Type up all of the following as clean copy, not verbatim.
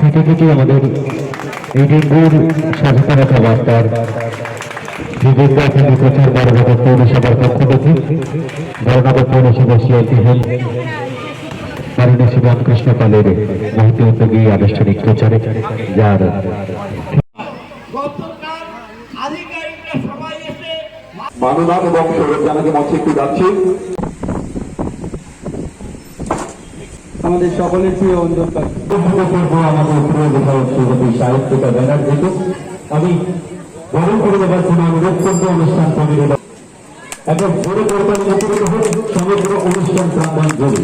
থেকে থেকে আমাদের এই ডেঙ্গুর সচেতনতা বার্তার বিজ্ঞাপনী প্রচার বড়নগর পৌরসভার পক্ষ থেকে বড়নগর পৌরসভা সিআইটি হেলথ মাননীয় শ্রী রামকৃষ্ণ পালের মহতি উদ্যোগী আনুষ্ঠানিক প্রচারে যার মাননাথ এবং সৌরভ জানাকে মঞ্চে একটু যাচ্ছি। আমাদের সকলের প্রিয় অন্ধকার আমাদের প্রিয় বিধায়ক শ্রীমতী সাহিত্যিকা ব্যানার্জিকে আমি বরণ করে দেওয়ার জন্য অনুরোধ করবো অনুষ্ঠান কমিটির এখন জোরে করতাম মুখরিত হয়ে সমগ্র অনুষ্ঠান প্রাঙ্গণ জুড়ে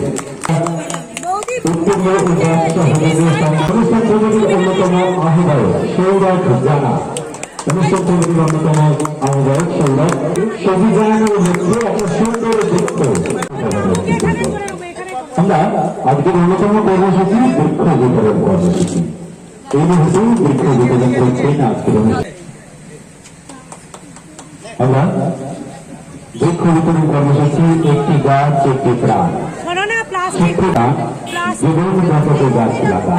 উত্তরীয় ও অনুষ্ঠান কমিটির অন্যতম আহ্বায়ক সৌরভ জানা অনুষ্ঠান কমিটির অন্যতম আহ্বায়ক সৌরভ সবি জানানোর মধ্যে একটা সুন্দর বৃক্ষ আমরা আজকের অন্যতম কর্মসূচি বৃক্ষ বিতরণ কর্মসূচি এই মুহূর্তে বৃক্ষ বিতরণ করছেন আজকের অনুষ্ঠান আমরা বৃক্ষ বিতরণ কর্মসূচি একটি গাছ একটি প্রাণ জীবন যাপতে গাছ লাগা।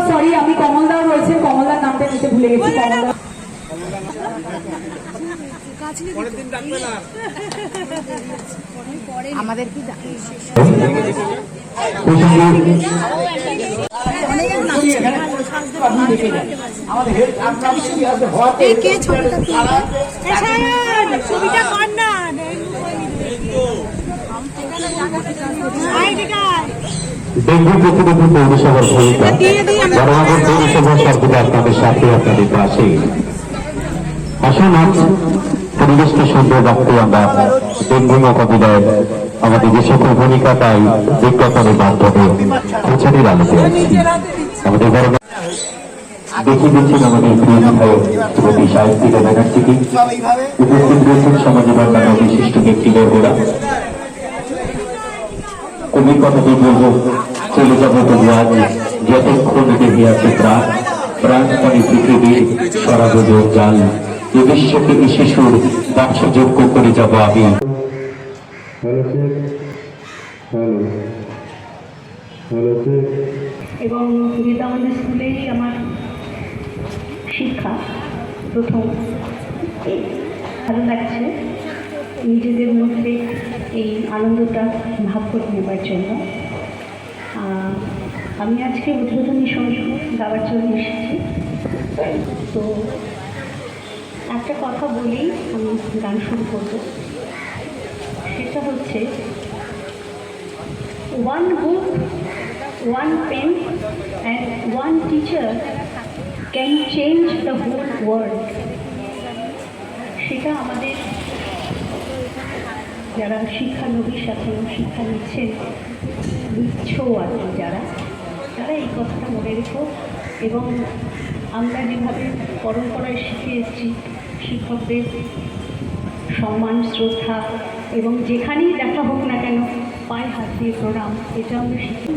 সরি আমি কমলদাও রয়েছে, কমলদার নামটা নিতে ভুলে গেছি। আমাদের কি ছবিটা কর না ডেঙ্গু প্রতিরোধী পৌরসভার ভূমিকা বড়নগর পৌরসভা সর্বদা আপনাদের সাথে আপনাদের পাশে। আসুন আজ পরিবেশকে সুন্দর রাখতে আমরা ডেঙ্গু মোকাবিলায় আমাদের যে সকল ভূমিকা তাই বিজ্ঞাপনের মাধ্যমে প্রচারের আলোতে আছি। আমাদের বড় দেখিয়ে দিচ্ছেন আমাদের প্রিয় বিধায়ক শ্রীমতী সাহিত্যিকা ব্যানার্জিকে। উপস্থিত রয়েছেন সমাজের অন্যান্য বিশিষ্ট ব্যক্তিবর্গরা। কবির কথাটি বলবো চলে যাবো তবু আজ যতক্ষণ দেহে আছে প্রাণ প্রাণপণে পৃথিবীর সরাবযোগ জাল এ বিশ্বকে শিশুর বাক্সযোগ্য করে যাব আমি। এবং যেটা আমাদের স্কুলেই আমার শিক্ষা প্রথম, ভালো লাগছে নিজেদের মধ্যে এই আনন্দটা ভাগ করে নেবার জন্য। আমি আজকে উদ্বোধনী সংস্কৃত গাওয়ার জন্য এসেছি। তো একটা কথা বলি, আমি গান শুরু করব। সেটা হচ্ছে one book, one pen and one teacher can change the whole world. সেটা আমাদের যারা শিক্ষানবিশ আছেন, শিক্ষা নিচ্ছেন, নিচ্ছও আছেন যারা এই কথাটা মনে রেখো। এবং আমরা যেভাবে পরম্পরায় শিখে এসেছি শিক্ষকদের সম্মান শ্রদ্ধা এবং যেখানেই দেখা হোক না কেন পায়ে হাত দিয়ে প্রণাম, এটা আমরা শিখি।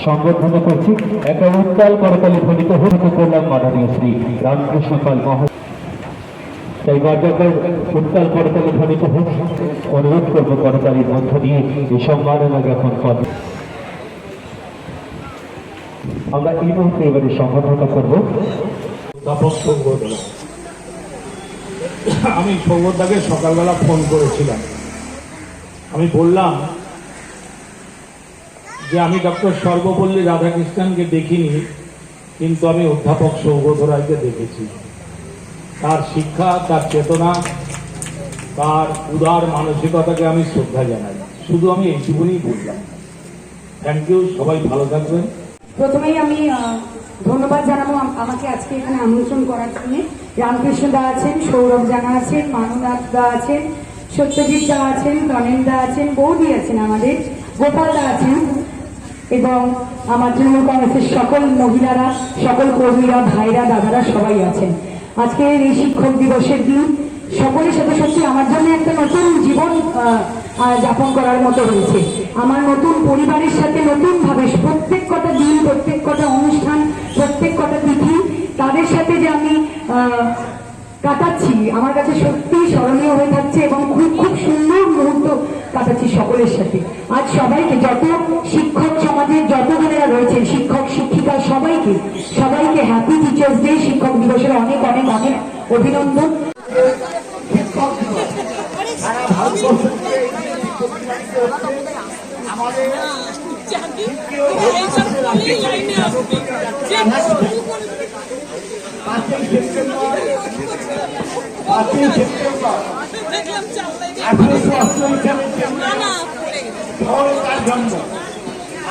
সংবর্ধনা করছি একটা উত্তাল করতালি ধ্বনিত হরিত করলাম মাননীয় শ্রী রামকৃষ্ণ পাল মহাশয়। তাই গর্জকের উত্তাল করতালি ধ্বনিত হোক, অনুরোধ করবো করতালির মধ্য দিয়ে এই সম্মাননা জ্ঞাপন করবে। আমরা এই মুহূর্তে এবারে সংবর্ধনা করব তাপস সৌগতরা। আমি সৌগতদাকে সকালবেলা ফোন করেছিলাম। আমি বললাম যে আমি ডক্টর সর্বপল্লী রাধাকৃষ্ণনকে দেখিনি, কিন্তু আমি অধ্যাপক সৌগত রায়কে দেখেছি। তার শিক্ষা, তার চেতনা, তার উদার মানসিকতাকে আমি শ্রদ্ধা জানাই। শুধু আমি এইটুকুনই বললাম। থ্যাংক ইউ, সবাই ভালো থাকবেন। প্রথমেই আমি ধন্যবাদ জানাবো আমাকে আজকে এখানে আমন্ত্রণ করার জন্য। রামকৃষ্ণ দা আছেন, সৌরভ জানা আছেন, মাননাথ দা আছেন, সত্যজিৎ দা আছেন, রনেন দা আছেন, বৌদি আছেন, আমাদের গোপাল দা আছেন, এবং আমার তৃণমূল কংগ্রেসের সকল মহিলারা, সকল কর্মীরা, ভাইরা, দাদারা সবাই আছেন। আজকে এই শিক্ষক দিবসের দিন সকলের সাথে সত্যি আমার জন্য একটা নতুন জীবন যাপন করার মতো হয়েছে। আমার নতুন পরিবারের সাথে নতুন ভাবে প্রত্যেক কটা দিন, প্রত্যেক কটা অনুষ্ঠান, প্রত্যেক কটা তিথি তাদের সাথে যে আমি কাটাচ্ছি, আমার কাছে সত্যি স্মরণীয় হয়ে থাকছে এবং খুব খুব সুন্দর মুহূর্ত কাটাচ্ছি সকলের সাথে। আজ সবাইকে, যত শিক্ষক সমাজের যত জনেরা রয়েছেন, শিক্ষক শিক্ষিকা সবাইকে হ্যাপি টিচার্স ডে, শিক্ষক দিবসের অনেক অনেক অনেক অভিনন্দন।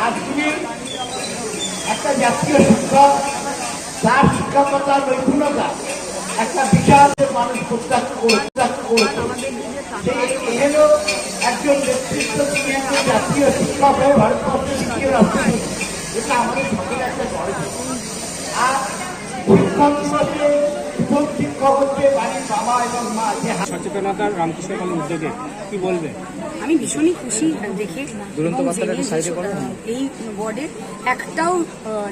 আজকে একটা জাতীয় শিক্ষক, তার শিক্ষকতার নৈপুণ্যতা একটা বিশাল মানুষ প্রত্যাখ্য করেছে। একজন নেতৃত্ব, তিনি একজন জাতীয় শিক্ষক হয়ে ভারতবর্ষের দ্বিতীয় রাষ্ট্রপতি। এটা আমাদের সকলের একটা গর্ব। আর শিক্ষক দিবসে প্রথম শিক্ষক হচ্ছে বাড়ির বাবা এবং মা। সচেতনতার রামকৃষ্ণ কলেজ উদ্যোগে কি বলবে? আমি ভীষণই খুশি দেখে এবং জেনে এই ওয়ার্ডে একটাও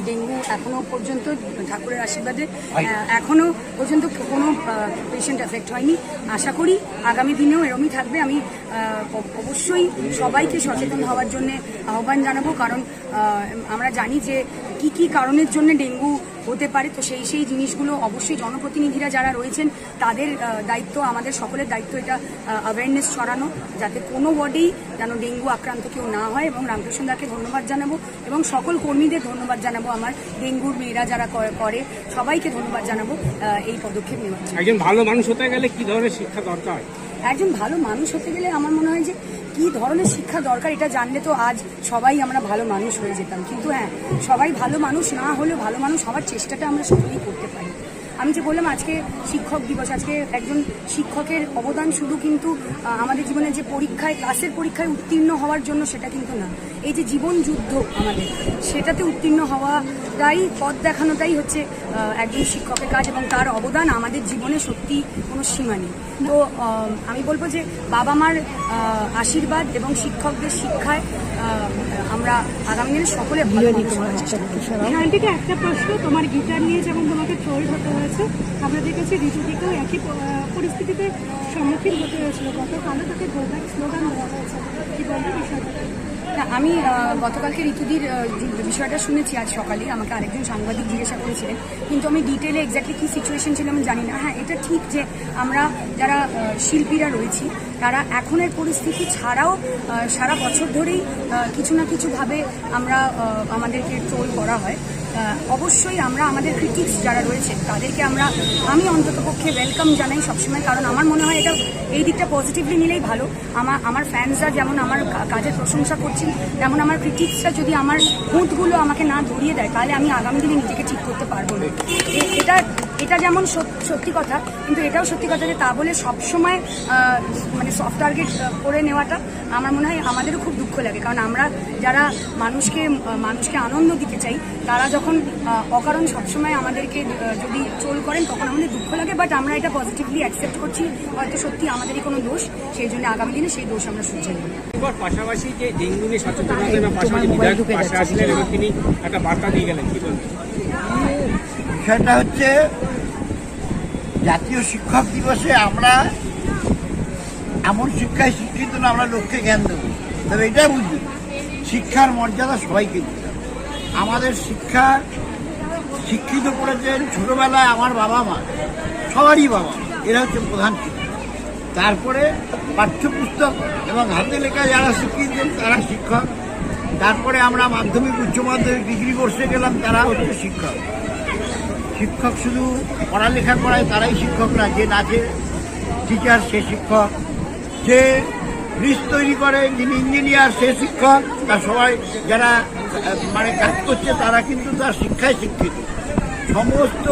ডেঙ্গু এখনো পর্যন্ত ঠাকুরের আশীর্বাদে এখনো পর্যন্ত কোনো পেশেন্ট এফেক্ট হয়নি। আশা করি আগামী দিনেও এরমই থাকবে। আমি অবশ্যই সবাইকে সচেতন হওয়ার জন্য আহ্বান জানাবো, কারণ আমরা জানি যে কি কারণের জন্য ডেঙ্গু হতে পারে। তো সেই জিনিসগুলো অবশ্যই জনপ্রতিনিধিরা যারা রয়েছেন তাদের দায়িত্ব, আমাদের সকলের দায়িত্ব এটা অ্যাওয়ারনেস ছড়ানো, যাতে কোনো ওয়ার্ডেই যেন ডেঙ্গু আক্রান্ত কেউ না হয়। এবং রামকৃষ্ণদাকে ধন্যবাদ জানাবো এবং সকল কর্মীদের ধন্যবাদ জানাবো, আমার ডেঙ্গুর মেয়েরা যারা করে সবাইকে ধন্যবাদ জানাবো এই পদক্ষেপ নেওয়ার জন্য। একজন ভালো মানুষ হতে গেলে কি ধরনের শিক্ষা দরকার? একজন ভালো মানুষ হতে গেলে আমার মনে হয় যে কি ধরনের শিক্ষা দরকার এটা জানলে তো আজ সবাই আমরা ভালো মানুষ হয়ে যেতাম। কিন্তু হ্যাঁ, সবাই ভালো মানুষ না হলেও ভালো মানুষ হওয়ার চেষ্টাটা আমরা সকলেই করতে পারি। আমি যে বললাম আজকে শিক্ষক দিবস, আজকে একজন শিক্ষকের অবদান শুধু কিন্তু আমাদের জীবনে যে পরীক্ষায়, ক্লাসের পরীক্ষায় উত্তীর্ণ হওয়ার জন্য সেটা কিন্তু না, এই যে জীবন যুদ্ধ আমাদের, সেটাতে উত্তীর্ণ হওয়াটাই, পথ দেখানোটাই হচ্ছে একজন শিক্ষকের কাজ, এবং তার অবদান আমাদের জীবনে সত্যি কোনো সীমা নেই। তো আমি বলবো যে বাবা মার আশীর্বাদ এবং শিক্ষকদের শিক্ষায় আমরা আগামী দিনে সকলে ভালো মানুষ হওয়ার চেষ্টা করব। এখান থেকে একটা প্রশ্ন, তোমার গিটার নিয়ে যেমন তোমাকে ট্রোল হতে হয়েছে, আমরা দেখেছি ঋতুদিকেও একই পরিস্থিতিতে সম্মুখীন হতে হয়েছিল। গতকালও তাকে গোলব্যাক স্লোগান দেওয়া হয়েছে, কি বলবে বিষয়টা? আমি গতকালকে ঋতুদির বিষয়টা শুনেছি আজ সকালে, আমাকে আরেকজন সাংবাদিক জিজ্ঞাসা করেছিলেন, কিন্তু আমি ডিটেলে এক্স্যাক্টলি কী সিচুয়েশন ছিল আমি জানি না। হ্যাঁ, এটা ঠিক যে আমরা যারা শিল্পীরা রয়েছি তারা এখনের পরিস্থিতি ছাড়াও সারা বছর ধরেই কিছু না কিছুভাবে আমরা আমাদেরকে ট্রোল করা হয়। অবশ্যই আমরা আমাদের ক্রিটিক্স যারা রয়েছে তাদেরকে আমি অন্ততপক্ষে ওয়েলকাম জানাই সবসময়, কারণ আমার মনে হয় এটা এই দিকটা পজিটিভলি নিলেই ভালো। আমার ফ্যান্সরা যেমন আমার কাজের প্রশংসা করছেন, তেমন আমার ক্রিটিক্সরা যদি আমার খুঁতগুলো আমাকে না ধরিয়ে দেয়, তাহলে আমি আগামী দিনে নিজেকে ঠিক করতে পারবো না। এটা যেমন সত্যি কথা, কিন্তু এটাও সত্যি কথা যে তা বলে সবসময় মানে সফট টার্গেট করে নেওয়াটা আমার মনে হয় আমাদেরও খুব দুঃখ লাগে, কারণ আমরা যারা মানুষকে আনন্দ দিতে চাই, তারা যখন অকারণ সবসময় আমাদেরকে যদি ট্রোল করেন তখন আমাদের দুঃখ লাগে। বাট আমরা এটা পজিটিভলি অ্যাকসেপ্ট করছি, হয়তো সত্যি আমাদেরই কোনো দোষ, সেই জন্য আগামী দিনে সেই দোষ আমরা শুনছি। পাশাপাশি যে ডেঙ্গু নিয়ে সচেতনতা এবং পাশাপাশি বিধায়ক পাশে আসলেন এবং তিনি একটা বার্তা দিয়ে গেলেন, কি বলবেন? বিষয়টা হচ্ছে জাতীয় শিক্ষক দিবসে আমরা এমন শিক্ষায় শিক্ষিত না আমরা লক্ষ্যে জ্ঞান দেবো, তবে এটা বুঝি শিক্ষার মর্যাদা সবাইকে দিতে হবে। আমাদের শিক্ষিত করেছেন ছোটবেলায় আমার বাবা মা, সবারই বাবা মা, এরা হচ্ছে প্রধান শিক্ষক। তারপরে পাঠ্যপুস্তক এবং হাতে লেখা যারা শিখিয়েছেন তারা শিক্ষক। তারপরে আমরা মাধ্যমিক উচ্চ মাধ্যমিক ডিগ্রি কোর্সে গেলাম, তারা হচ্ছে শিক্ষক। শিক্ষক শুধু পড়ালেখা করায় তারাই শিক্ষক না, যে নাচের টিচার সে শিক্ষক, যে ব্রিজ তৈরি করে যিনি ইঞ্জিনিয়ার সে শিক্ষক, তার সবাই যারা মানে কাজ করছে তারা কিন্তু তার শিক্ষায় শিক্ষিত। সমস্ত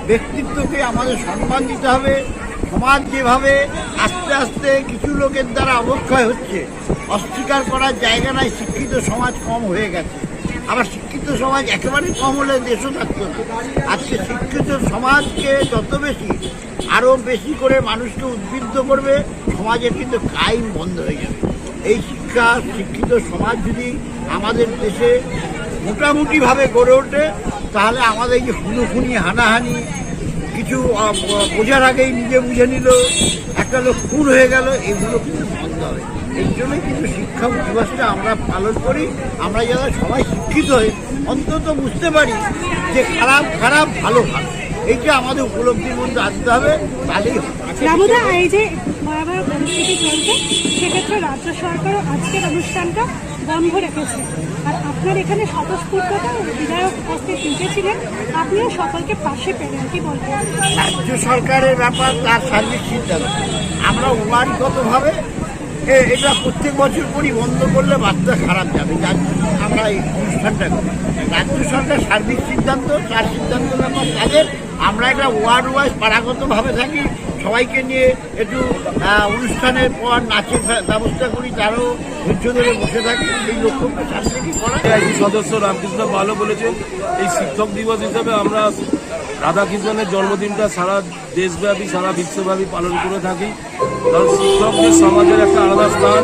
ব্যক্তিত্বকে আমাদের সম্মান দিতে হবে। সমাজ যেভাবে আস্তে আস্তে কিছু লোকের দ্বারা অবক্ষয় হচ্ছে, অস্বীকার করার জায়গা নাই। শিক্ষিত সমাজ কম হয়ে গেছে, আবার শিক্ষিত সমাজ একেবারেই কম হলে দেশও থাকতো না। আজকে শিক্ষিত সমাজকে যত বেশি আরও বেশি করে মানুষকে উদ্বুদ্ধ করবে, সমাজের কিন্তু ক্রাইম বন্ধ হয়ে যাবে। এই শিক্ষিত সমাজ যদি আমাদের দেশে মোটামুটিভাবে গড়ে ওঠে, তাহলে আমাদের এই যে খুনোখুনি হানাহানি, কিছু বোঝার আগেই নিজে বুঝে নিল, একটা লোক খুন হয়ে গেল, এগুলো কিন্তু বন্ধ হবে। এই জন্যই কিন্তু শিক্ষা দিবসটা আমরা পালন করি। আমরা যারা সবাই শিক্ষিত হই অন্তত বুঝতে পারি যে খারাপ খারাপ, ভালো ভালো, এইটা আমাদের উপলব্ধির মধ্যে আনতে হবে, তাহলেই হবে। রামুদা, এই যে ভয়াবহ পরিস্থিতি চলছে, সেক্ষেত্রে রাজ্য সরকারও আজকের অনুষ্ঠানটা বন্ধ রেখেছে। আর আপনার এখানে স্বতঃস্ফূর্ততা বিধায়ক উপস্থিত লিখেছিলেন, আপনিও সকলকে পাশে পেলেন, কি বলবেন? রাজ্য সরকারের ব্যাপার, তার সার্বিক সিদ্ধান্ত। আমরা ওয়ার্ডগতভাবে এটা প্রত্যেক বছর করি, বন্ধ করলে বাচ্চা খারাপ যাবে, যার জন্য আমরা এই অনুষ্ঠানটা করি। রাজ্য সরকার সার্বিক সিদ্ধান্ত, তার সিদ্ধান্ত ব্যাপার তাদের। আমরা এটা ওয়ার্ড ওয়াইজ পাড়াগতভাবে থাকি, সবাইকে নিয়ে একটু অনুষ্ঠানের পর নাচের ব্যবস্থা করি, তারও ধৈর্য ধরে বসে থাকি। এই লক্ষ্যকে সামনে কি করা আইসি সদস্য রামকৃষ্ণ ভালো বলেছেন। এই শিক্ষক দিবস হিসাবে আমরা রাধাকৃষ্ণনের জন্মদিনটা সারা দেশব্যাপী, সারা বিশ্বব্যাপী পালন করে থাকি। কারণ শিক্ষকদের সমাজের একটা আলাদা স্থান,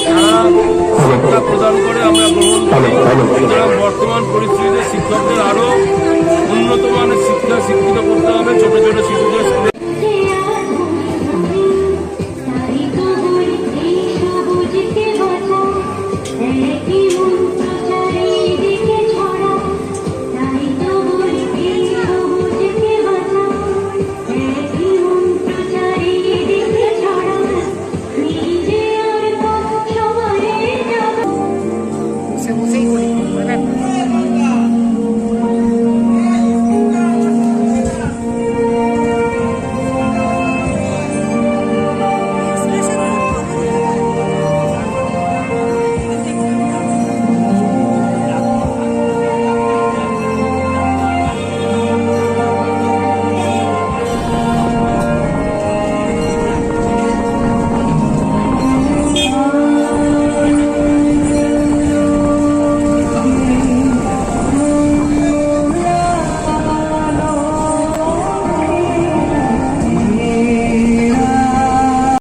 তারা শিক্ষা প্রদান করে আমরা গ্রহণ করি। সুতরাং বর্তমান পরিস্থিতিতে শিক্ষকদের আরও উন্নত মানের শিক্ষিত করতে হবে। ছোট ছোট শিশুদের স্কুলে